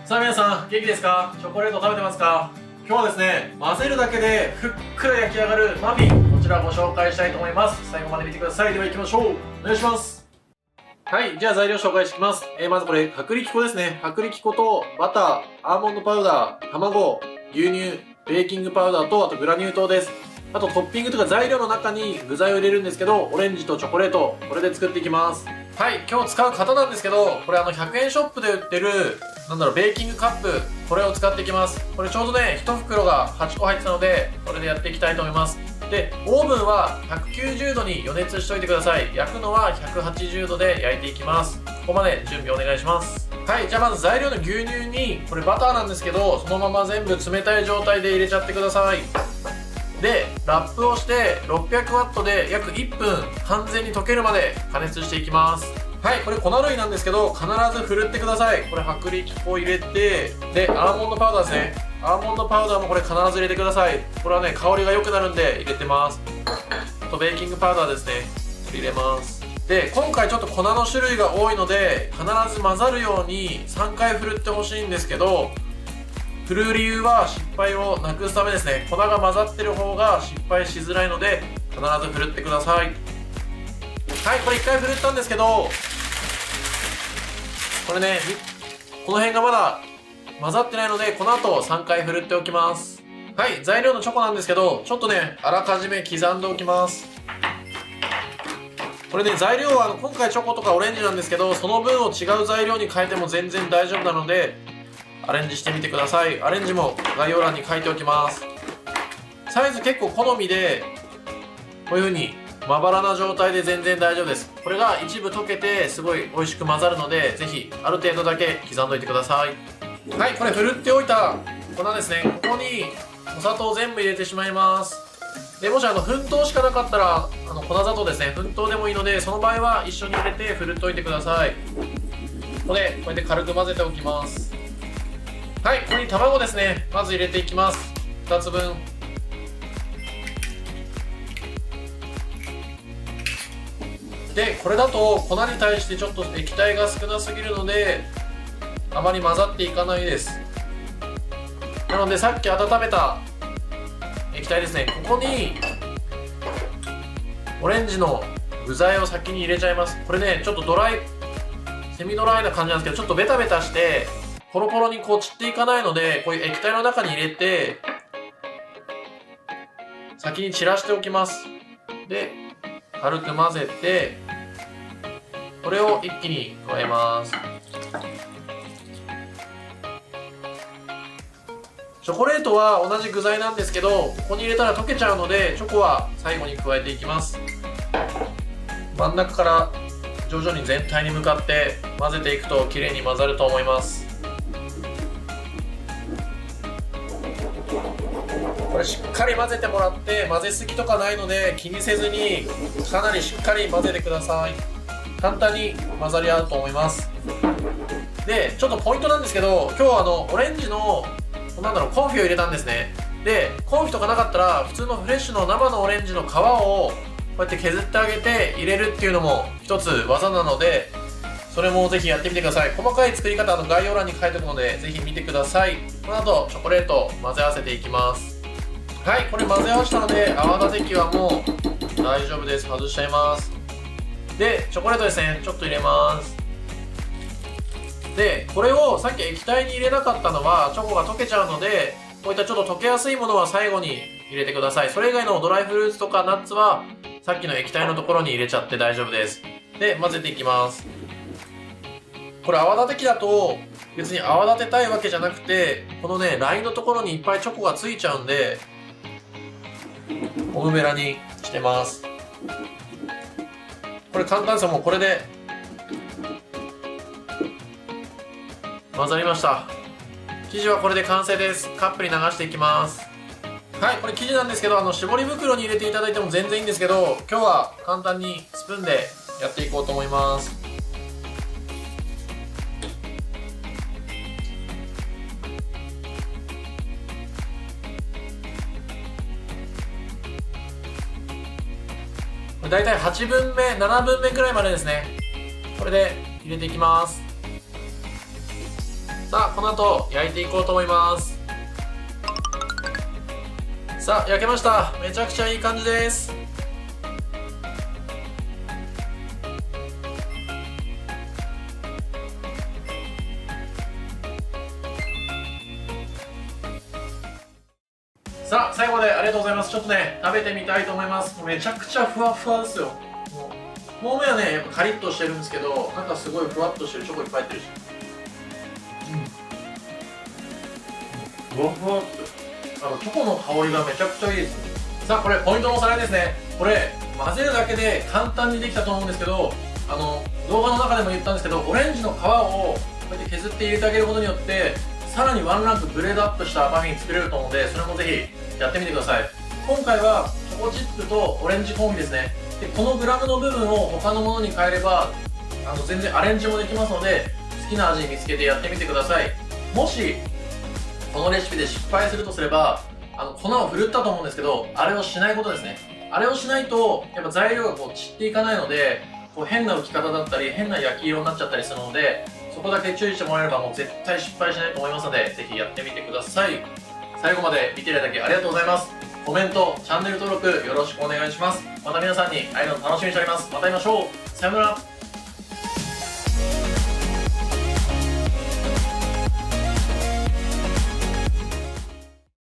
さあ皆さん元気ですか？チョコレート食べてますか？今日はですね、混ぜるだけでふっくら焼き上がるマフィン、こちらご紹介したいと思います。最後まで見てください。では行きましょう。お願いします。はい、じゃあ材料紹介していきます。まずこれ薄力粉ですね。薄力粉とバター、アーモンドパウダー、卵、牛乳、ベーキングパウダーとあとグラニュー糖です。あとトッピングとか材料の中に具材を入れるんですけど、オレンジとチョコレート、これで作っていきます。はい、今日使う型なんですけど、これ100円ショップで売ってるベーキングカップ、これを使っていきます。これちょうどね、1袋が8個入ってたので、これでやっていきたいと思います。で、オーブンは190度に予熱しといてください。焼くのは180度で焼いていきます。ここまで準備お願いします。はい、じゃあまず材料の牛乳に、これバターなんですけど、そのまま全部冷たい状態で入れちゃってください。で、ラップをして600ワットで約1分完全に溶けるまで加熱していきます。はい、これ粉類なんですけど、必ずふるってください。これ薄力粉入れて、で、アーモンドパウダーですね。アーモンドパウダーもこれ必ず入れてください。これはね、香りが良くなるんで入れてます。あとベーキングパウダーですね。これ入れます。で、今回ちょっと粉の種類が多いので、必ず混ざるように3回ふるってほしいんですけど、振る理由は失敗をなくすためですね。粉が混ざってる方が失敗しづらいので、必ずふるってください。はい、これ1回ふるったんですけど、これね、この辺がまだ混ざってないので、この後3回ふるっておきます。はい、材料のチョコなんですけど、ちょっとね、あらかじめ刻んでおきます。これね、材料は今回チョコとかオレンジなんですけど、その分を違う材料に変えても全然大丈夫なので、アレンジしてみてください。アレンジも概要欄に書いておきます。サイズ結構好みで、こういう風にまばらな状態で全然大丈夫です。これが一部溶けてすごい美味しく混ざるので、ぜひある程度だけ刻んどいてください。はい、これふるっておいた粉ですね。ここにお砂糖全部入れてしまいます。で、もし粉糖しかなかったら粉砂糖ですね、粉糖でもいいので、その場合は一緒に入れてふるっておいてください。ここでこうやって軽く混ぜておきます。はい、ここに卵ですね、まず入れていきます。2つ分。で、これだと粉に対してちょっと液体が少なすぎるので、あまり混ざっていかないです。なので、さっき温めた液体ですね、ここにオレンジの具材を先に入れちゃいます。これね、ちょっとセミドライな感じなんですけど、ちょっとベタベタしてポロポロにこう散っていかないので、こういう液体の中に入れて先に散らしておきます。で、軽く混ぜて、これを一気に加えます。チョコレートは同じ具材なんですけど、ここに入れたら溶けちゃうので、チョコは最後に加えていきます。真ん中から徐々に全体に向かって混ぜていくと綺麗に混ざると思います。これしっかり混ぜてもらって、混ぜすぎとかないので気にせずにかなりしっかり混ぜてください。簡単に混ざり合うと思います。で、ちょっとポイントなんですけど、今日はオレンジのコンフィを入れたんですね。で、コンフィとかなかったら普通のフレッシュの生のオレンジの皮をこうやって削ってあげて入れるっていうのも一つ技なので、それもぜひやってみてください。細かい作り方概要欄に書いておくので、ぜひ見てください。この後チョコレートを混ぜ合わせていきます。はい、これ混ぜ合わせたので泡立て器はもう大丈夫です。外しちゃいます。で、チョコレートですね、ちょっと入れます。で、これをさっき液体に入れなかったのはチョコが溶けちゃうので、こういったちょっと溶けやすいものは最後に入れてください。それ以外のドライフルーツとかナッツはさっきの液体のところに入れちゃって大丈夫です。で、混ぜていきます。これ泡立て器だと別に泡立てたいわけじゃなくて、このね、ラインのところにいっぱいチョコがついちゃうんで、ゴムベラにしてます。これ簡単ですよ。もうこれで混ざりました。生地はこれで完成です。カップに流していきます。はい、これ生地なんですけど、絞り袋に入れていただいても全然いいんですけど、今日は簡単にスプーンでやっていこうと思います。だいたい8分目、7分目くらいまでですね。これで入れていきます。さあこの後焼いていこうと思います。さあ焼けました。めちゃくちゃいい感じです。さあ最後までありがとうございます。ちょっとね食べてみたいと思います。めちゃくちゃふわふわですよ。表面はねやっぱカリッとしてるんですけど、中すごいふわっとしてる、チョコいっぱい入ってるし、ふわふわって、チョコの香りがめちゃくちゃいいですね。さあこれポイントのおさらいですね。これ混ぜるだけで簡単にできたと思うんですけど、動画の中でも言ったんですけど、オレンジの皮をこうやって削って入れてあげることによってさらにワンランクグレードアップしたマフィン作れると思うので、それもぜひやってみてください。今回はチョコチップとオレンジコンビですね。でこのグラムの部分を他のものに変えれば全然アレンジもできますので、好きな味見つけてやってみてください。もしこのレシピで失敗するとすれば、粉をふるったと思うんですけど、あれをしないことですね。あれをしないとやっぱ材料がこう散っていかないので、こう変な浮き方だったり変な焼き色になっちゃったりするので、そこだけ注意してもらえればもう絶対失敗しないと思いますので、ぜひやってみてください。最後まで見ていただきありがとうございます。コメント、チャンネル登録よろしくお願いします。また皆さんに会えるの楽しみにしております。また会いましょう。さよなら。